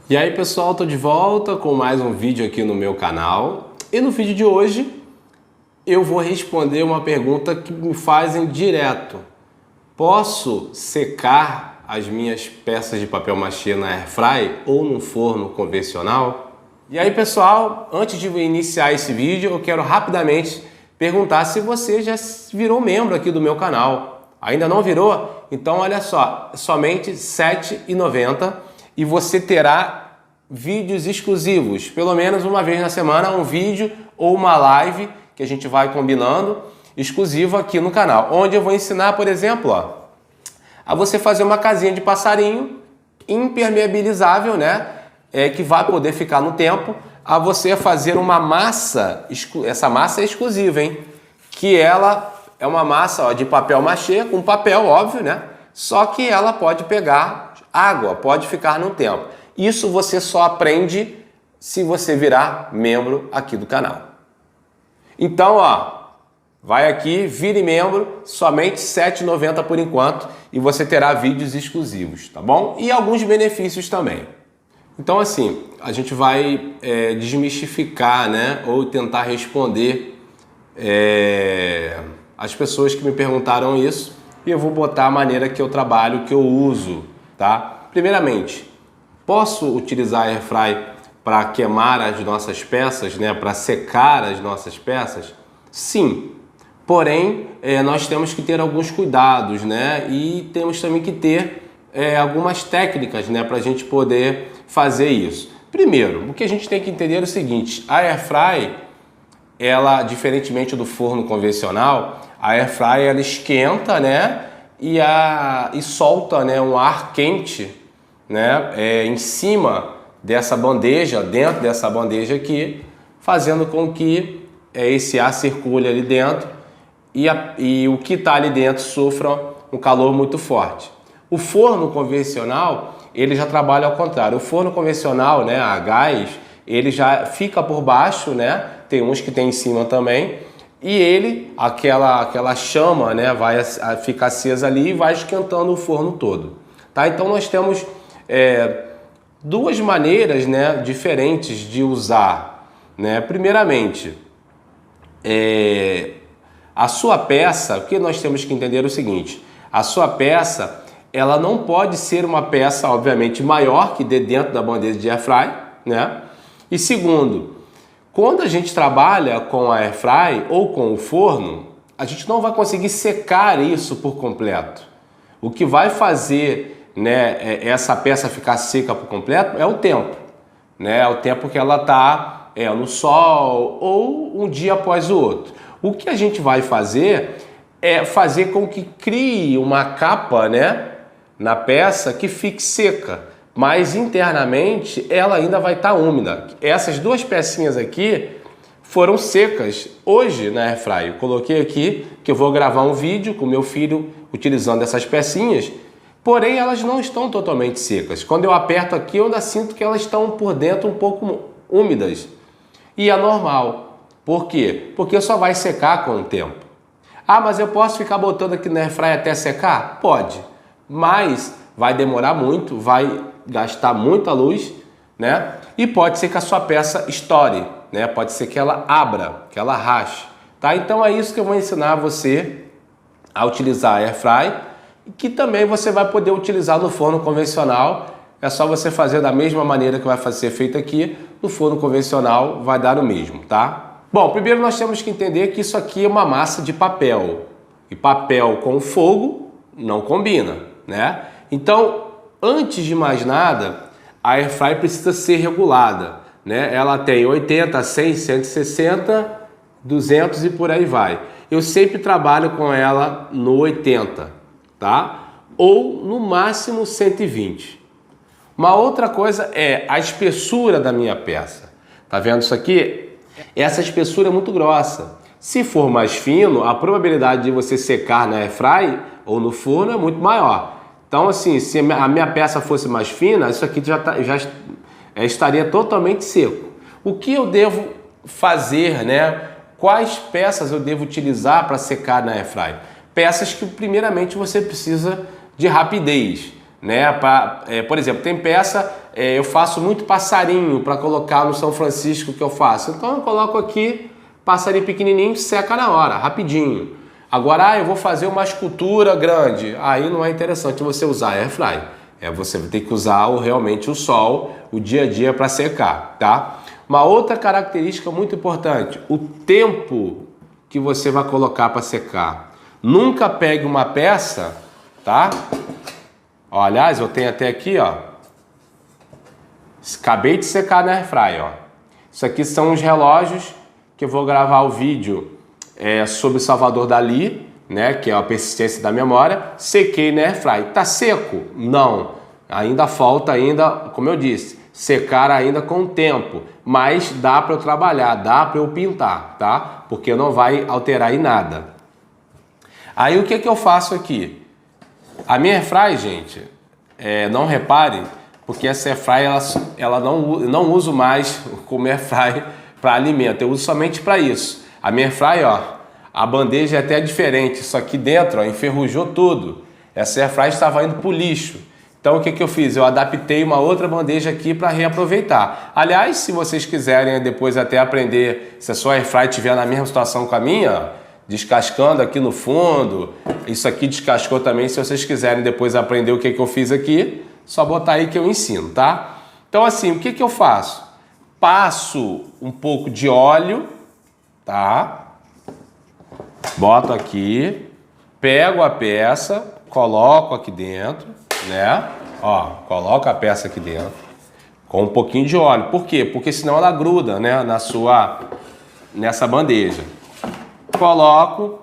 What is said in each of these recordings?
E aí pessoal, tô de volta com mais um vídeo aqui no meu canal. E no vídeo de hoje eu vou responder uma pergunta que me fazem direto. Posso secar as minhas peças de papel machê na airfry ou no forno convencional? E aí pessoal, antes de iniciar esse vídeo, eu quero rapidamente perguntar se você já virou membro aqui do meu canal. Ainda não virou? Então olha só, somente R$ 7,90 e você terá vídeos exclusivos, pelo menos uma vez na semana, um vídeo ou uma live que a gente vai combinando, exclusivo aqui no canal, onde eu vou ensinar, por exemplo, a você fazer uma casinha de passarinho impermeabilizável, né? Que vai poder ficar no tempo, a você fazer uma massa, essa massa é exclusiva, hein? Que ela é uma massa de papel machê, com papel, óbvio, né? Só que ela pode pegar água, pode ficar no tempo. Isso você só aprende se você virar membro aqui do canal. Então, vai aqui, vire membro, somente R$ 7,90 por enquanto, e você terá vídeos exclusivos, tá bom? E alguns benefícios também. Então, assim, a gente vai desmistificar, né? Ou tentar responder as pessoas que me perguntaram isso, e eu vou botar a maneira que eu trabalho, que eu uso, tá? Primeiramente, posso utilizar a airfry para queimar as nossas peças, né? Para secar as nossas peças? Sim. Porém, nós temos que ter alguns cuidados, né? E temos também que ter algumas técnicas, né? Para a gente poder fazer isso. Primeiro, o que a gente tem que entender é o seguinte: a airfry, ela, diferentemente do forno convencional, a airfry ela esquenta, né? E solta, né? Um ar quente, né? Em cima dessa bandeja, dentro dessa bandeja aqui, fazendo com que esse ar circule ali dentro e o que está ali dentro sofra um calor muito forte. O forno convencional, ele já trabalha ao contrário. O forno convencional, né, a gás, ele já fica por baixo, né? Tem uns que tem em cima também. E ele, aquela chama, né, fica acesa ali e vai esquentando o forno todo. Tá? Então nós temos duas maneiras, né, diferentes de usar, né? Primeiramente, a sua peça, o que nós temos que entender é o seguinte: a sua peça, ela não pode ser uma peça, obviamente, maior que dê dentro da bandeja de airfry, né? E segundo, quando a gente trabalha com a airfry ou com o forno, a gente não vai conseguir secar isso por completo. O que vai fazer, né, essa peça ficar seca por completo é o tempo, né? É o tempo que ela está no sol ou um dia após o outro. O que a gente vai fazer é fazer com que crie uma capa, né, na peça que fique seca, mas internamente ela ainda vai estar úmida. Essas duas pecinhas aqui foram secas hoje na airfry. Eu coloquei aqui que eu vou gravar um vídeo com meu filho utilizando essas pecinhas, porém elas não estão totalmente secas. Quando eu aperto aqui, eu ainda sinto que elas estão por dentro um pouco úmidas. E é normal. Por quê? Porque só vai secar com o tempo. Ah, mas eu posso ficar botando aqui na airfry até secar? Pode, mas vai demorar muito, vai gastar muita luz, né? E pode ser que a sua peça estoure, né? Pode ser que ela abra, que ela rache, tá? Então é isso que eu vou ensinar você a utilizar a airfry, que também você vai poder utilizar no forno convencional. É só você fazer da mesma maneira que vai ser feito aqui, no forno convencional vai dar o mesmo, tá? Bom, primeiro nós temos que entender que isso aqui é uma massa de papel. E papel com fogo não combina, né? Então, antes de mais nada, a airfry precisa ser regulada, né? Ela tem 80, 100, 160, 200 e por aí vai. Eu sempre trabalho com ela no 80, tá? Ou no máximo 120. Uma outra coisa é a espessura da minha peça. Tá vendo isso aqui? Essa espessura é muito grossa. Se for mais fino, a probabilidade de você secar na airfry ou no forno é muito maior. Então, assim, se a minha peça fosse mais fina, isso aqui já estaria totalmente seco. O que eu devo fazer, né? Quais peças eu devo utilizar para secar na airfry? Peças que, primeiramente, você precisa de rapidez, né? Por exemplo, tem peça eu faço muito passarinho para colocar no São Francisco que eu faço. Então eu coloco aqui, passarinho pequenininho, seca na hora, rapidinho. Agora, eu vou fazer uma escultura grande. Aí não é interessante você usar air fry. Você vai ter que usar realmente o sol, o dia a dia para secar, tá? Uma outra característica muito importante, o tempo que você vai colocar para secar. Nunca pegue uma peça, tá? Ó, aliás, eu tenho até aqui, ó. Acabei de secar na air fry, ó. Isso aqui são os relógios que eu vou gravar o vídeo sobre Salvador Dalí, né, que é a persistência da memória. Sequei na air fry. Tá seco? Não. Ainda falta como eu disse, secar ainda com o tempo, mas dá para eu trabalhar, dá para eu pintar, tá? Porque não vai alterar em nada. Aí o que eu faço aqui? A minha air fry, gente, não repare, porque essa air fry ela não uso mais como air fry para alimento, eu uso somente para isso. A minha air fry, ó, a bandeja é até diferente, isso aqui dentro, ó, enferrujou tudo. Essa air fry estava indo para o lixo. Então o que eu fiz? Eu adaptei uma outra bandeja aqui para reaproveitar. Aliás, se vocês quiserem depois até aprender, se a sua air fry estiver na mesma situação com a minha, ó, descascando aqui no fundo, isso aqui descascou também, se vocês quiserem depois aprender o que eu fiz aqui, só botar aí que eu ensino, tá? Então assim, o que eu faço? Passo um pouco de óleo, tá? Boto aqui, pego a peça, coloco aqui dentro, né? Ó, coloco a peça aqui dentro com um pouquinho de óleo. Por quê? Porque senão ela gruda, né, nessa bandeja. Coloco,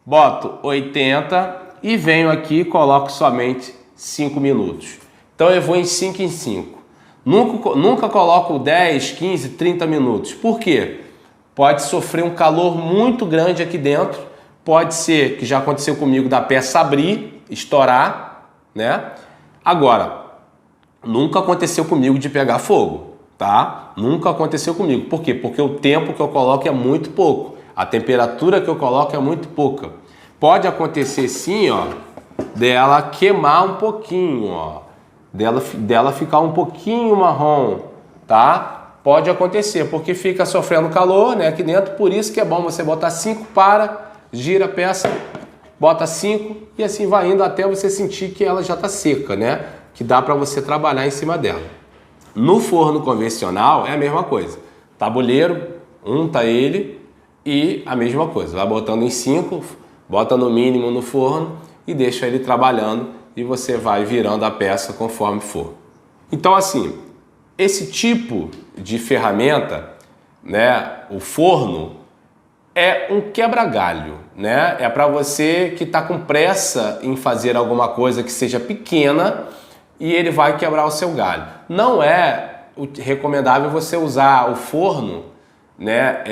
boto 80 e venho aqui e coloco somente 5 minutos. Então eu vou em 5 em 5. Nunca coloco 10, 15, 30 minutos. Por quê? Pode sofrer um calor muito grande aqui dentro. Pode ser, que já aconteceu comigo, da peça abrir, estourar, né? Agora, nunca aconteceu comigo de pegar fogo, tá? Nunca aconteceu comigo. Por quê? Porque o tempo que eu coloco é muito pouco. A temperatura que eu coloco é muito pouca. Pode acontecer sim, ó, dela queimar um pouquinho, ó. Dela ficar um pouquinho marrom, tá? Pode acontecer, porque fica sofrendo calor, né, aqui dentro. Por isso que é bom você botar 5, gira a peça, bota 5 e assim vai indo até você sentir que ela já está seca, né? Que dá para você trabalhar em cima dela. No forno convencional é a mesma coisa. Tabuleiro, unta ele e a mesma coisa. Vai botando em 5, bota no mínimo no forno e deixa ele trabalhando e você vai virando a peça conforme for. Então assim, esse tipo de ferramenta, né, o forno, é um quebra-galho, né? É para você que está com pressa em fazer alguma coisa que seja pequena e ele vai quebrar o seu galho. Não é recomendável você usar o forno, né,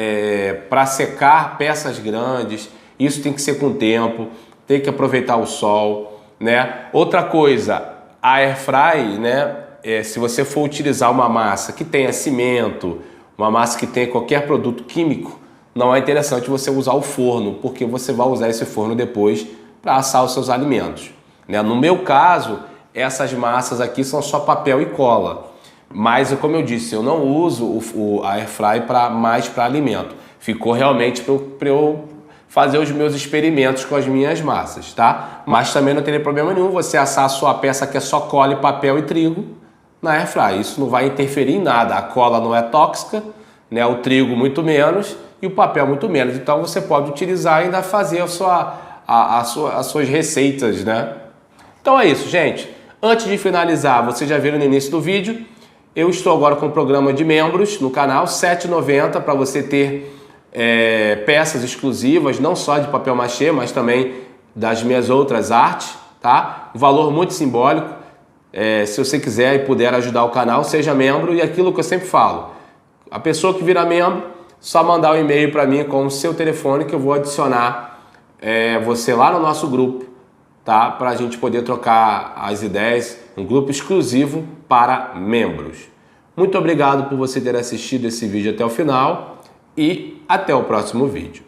para secar peças grandes. Isso tem que ser com tempo, tem que aproveitar o sol, né? Outra coisa, a air fry, né? Se você for utilizar uma massa que tenha cimento, uma massa que tenha qualquer produto químico, não é interessante você usar o forno, porque você vai usar esse forno depois para assar os seus alimentos, né? No meu caso, essas massas aqui são só papel e cola. Mas, como eu disse, eu não uso a air fry mais para alimento. Ficou realmente para eu fazer os meus experimentos com as minhas massas, tá? Mas também não teria problema nenhum você assar a sua peça que é só cola, papel e trigo na air fry. Isso não vai interferir em nada. A cola não é tóxica, né? O trigo muito menos e o papel muito menos. Então você pode utilizar e ainda fazer as suas receitas, né? Então é isso, gente. Antes de finalizar, vocês já viram no início do vídeo, eu estou agora com o programa de membros no canal, R$ 7,90 para você ter peças exclusivas, não só de papel machê, mas também das minhas outras artes, tá? Um valor muito simbólico. Se você quiser e puder ajudar o canal, seja membro. E aquilo que eu sempre falo, a pessoa que vira membro, só mandar um e-mail para mim com o seu telefone que eu vou adicionar você lá no nosso grupo, tá? Para a gente poder trocar as ideias, um grupo exclusivo para membros. Muito obrigado por você ter assistido esse vídeo até o final e até o próximo vídeo.